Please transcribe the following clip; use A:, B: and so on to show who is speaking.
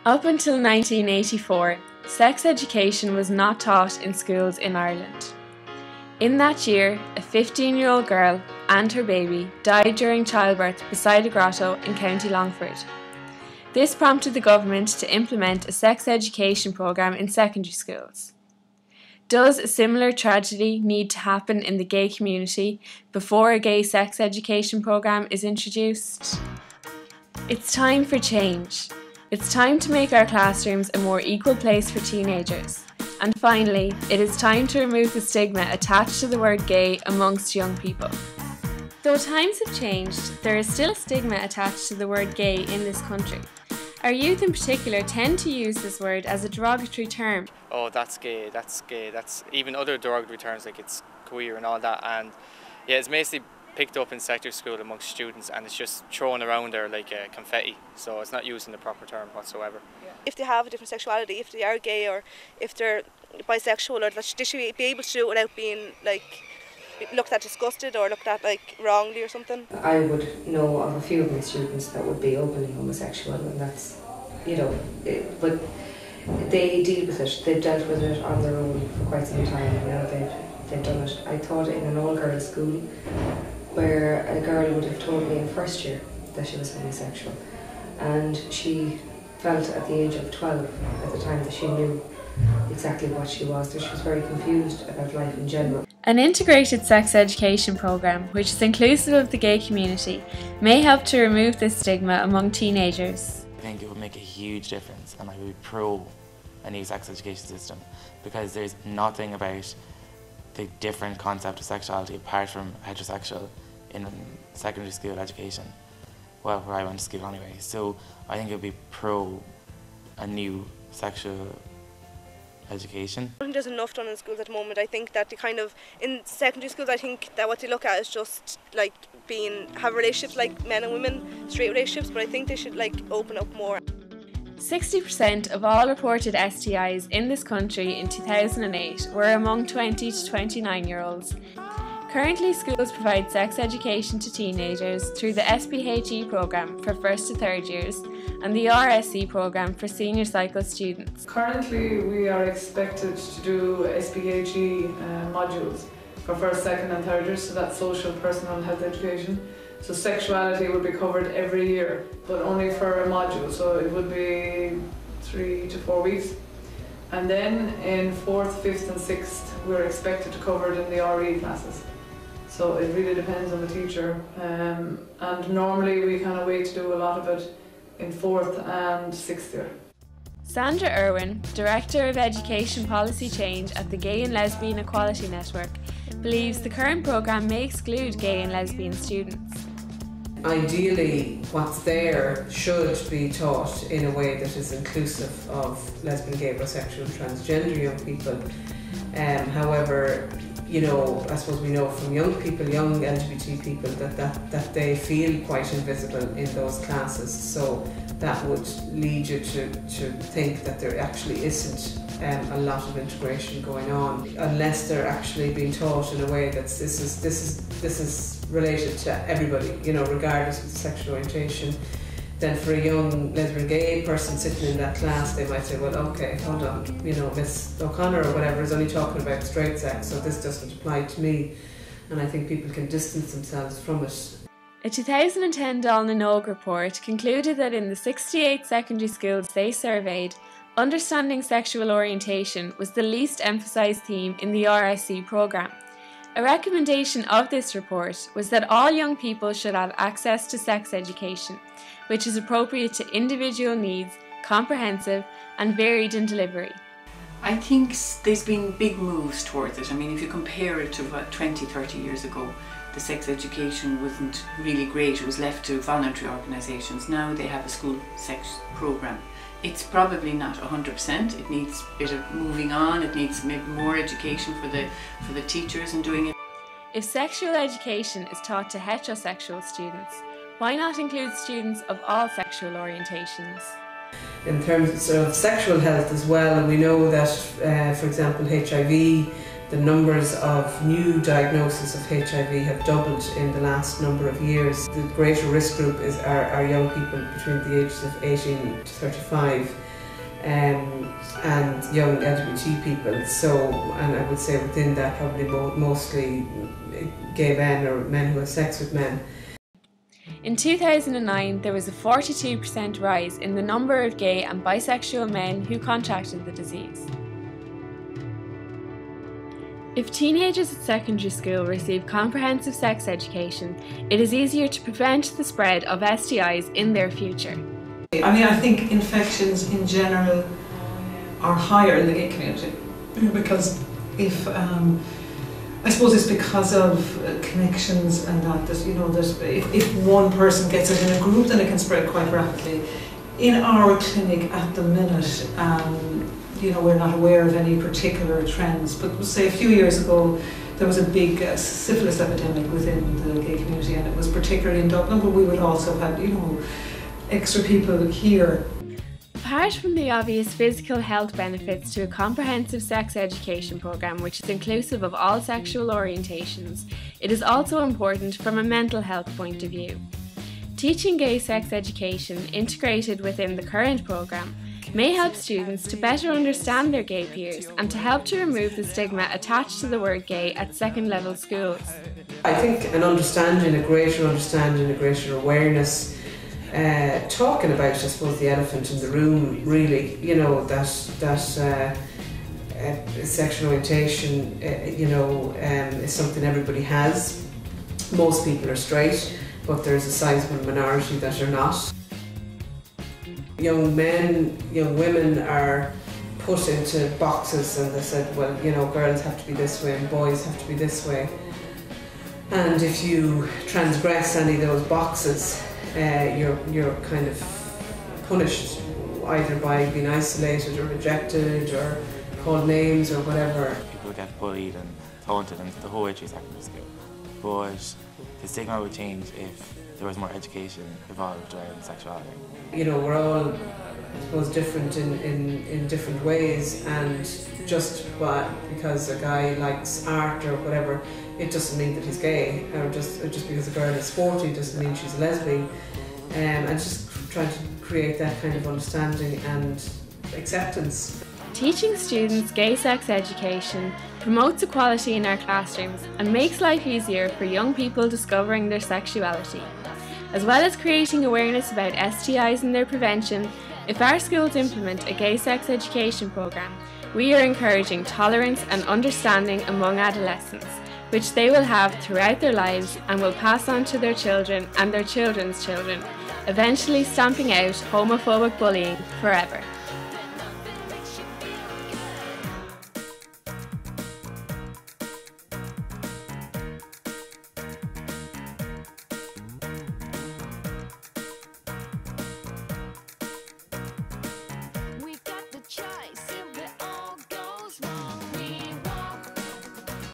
A: Up until 1984, sex education was not taught in schools in Ireland. In that year, a 15-year-old girl and her baby died during childbirth beside a grotto in County Longford. This prompted the government to implement a sex education programme in secondary schools. Does a similar tragedy need to happen in the gay community before a gay sex education programme is introduced? It's time for change. It's time to make our classrooms a more equal place for teenagers. And finally, it is time to remove the stigma attached to the word gay amongst young people. Though times have changed, there is still a stigma attached to the word gay in this country. Our youth in particular tend to use this word as a derogatory term.
B: Oh, that's gay, that's even other derogatory terms like it's queer and all that. And yeah, it's mostly picked up in secondary school amongst students, and it's just thrown around there like confetti, so it's not used in the proper term whatsoever.
C: If they have a different sexuality, if they are gay or if they're bisexual, or that they should be able to do it without being like looked at disgusted or looked at like wrongly or something.
D: I would know of a few of my students that would be openly homosexual, and that's, but they deal with it. They've dealt with it on their own for quite some time. They've done it. I taught in an all-girls school where a girl would have told me in first year that she was homosexual, and she felt at the age of 12 at the time that she knew exactly what she was, so she was very confused about life in general.
A: An integrated sex education programme, which is inclusive of the gay community, may help to remove this stigma among teenagers.
E: I think it would make a huge difference, and I would be pro a new sex education system, because there's nothing about the different concept of sexuality apart from heterosexual in secondary school education. Well, where I went to school anyway. So I think it would be pro a new sexual education.
C: I think there's enough done in schools at the moment. I think that in secondary schools, I think that what they look at is just like have relationships like men and women, straight relationships, but I think they should open up more.
A: 60% of all reported STIs in this country in 2008 were among 20 to 29-year-olds. Currently, schools provide sex education to teenagers through the SPHE programme for 1st to 3rd years and the RSE programme for senior cycle students.
F: Currently, we are expected to do SPHE modules for 1st, 2nd and 3rd years, so that's social, personal and health education. So sexuality would be covered every year, but only for a module, so it would be 3 to 4 weeks. And then in 4th, 5th and 6th, we're expected to cover it in the RE classes. So it really depends on the teacher, and normally we wait to do a lot of it in 4th and 6th year.
A: Sandra Irwin, Director of Education Policy Change at the Gay and Lesbian Equality Network, believes the current programme may exclude gay and lesbian students.
G: Ideally, what's there should be taught in a way that is inclusive of lesbian, gay, bisexual, transgender young people. However, I suppose we know from young people, young LGBT people, that they feel quite invisible in those classes. So that would lead you to think that there actually isn't a lot of integration going on, unless they're actually being taught in a way that this is related to everybody, regardless of the sexual orientation. Then for a young lesbian gay person sitting in that class, they might say, well, okay, hold on, Miss O'Connor or whatever is only talking about straight sex, so this doesn't apply to me. And I think people can distance themselves from it.
A: A 2010 Dáil na nÓg report concluded that in the 68 secondary schools they surveyed, understanding sexual orientation was the least emphasised theme in the RSE programme. A recommendation of this report was that all young people should have access to sex education, which is appropriate to individual needs, comprehensive and varied in delivery.
H: I think there's been big moves towards it. I mean, if you compare it to about 20, 30 years ago, the sex education wasn't really great. It was left to voluntary organisations. Now they have a school sex programme. It's probably not 100%. It needs a bit of moving on. It needs maybe more education for the teachers in doing it.
A: If sexual education is taught to heterosexual students, why not include students of all sexual orientations?
G: In terms of sexual health as well, and we know that, for example, HIV, the numbers of new diagnoses of HIV have doubled in the last number of years. The greater risk group are young people between the ages of 18 to 35. and young LGBT people. So, and I would say within that probably mostly gay men or men who have sex with men.
A: In 2009, there was a 42% rise in the number of gay and bisexual men who contracted the disease. If teenagers at secondary school receive comprehensive sex education, it is easier to prevent the spread of STIs in their future.
I: I mean, I think infections in general are higher in the gay community because I suppose it's because of connections and that you know, that if one person gets it in a group, then it can spread quite rapidly. In our clinic at the minute, you know, we're not aware of any particular trends, but say a few years ago there was a big syphilis epidemic within the gay community, and it was particularly in Dublin, but we would also have, you know, extra people here.
A: Apart from the obvious physical health benefits to a comprehensive sex education programme which is inclusive of all sexual orientations, it is also important from a mental health point of view. Teaching gay sex education integrated within the current programme may help students to better understand their gay peers and to help to remove the stigma attached to the word gay at second level schools.
G: I think an understanding, a greater awareness, talking about, I suppose, the elephant in the room, really, you know, that sexual orientation, you know, is something everybody has. Most people are straight, but there's a sizable minority that are not. Young men, young women are put into boxes, and they said, well, you know, girls have to be this way and boys have to be this way. And if you transgress any of those boxes, you're kind of punished either by being isolated or rejected or called names or whatever.
E: People get bullied and taunted and the whole way through secondary school. But the stigma would change if there was more education involved around sexuality.
G: You know, we're all, I suppose, different in different ways, and just because a guy likes art or whatever, it doesn't mean that he's gay, or just because a girl is sporty doesn't mean she's a lesbian. And just trying to create that kind of understanding and acceptance.
A: Teaching students gay sex education promotes equality in our classrooms and makes life easier for young people discovering their sexuality. As well as creating awareness about STIs and their prevention, if our schools implement a gay sex education programme, we are encouraging tolerance and understanding among adolescents, which they will have throughout their lives and will pass on to their children and their children's children, eventually stamping out homophobic bullying forever.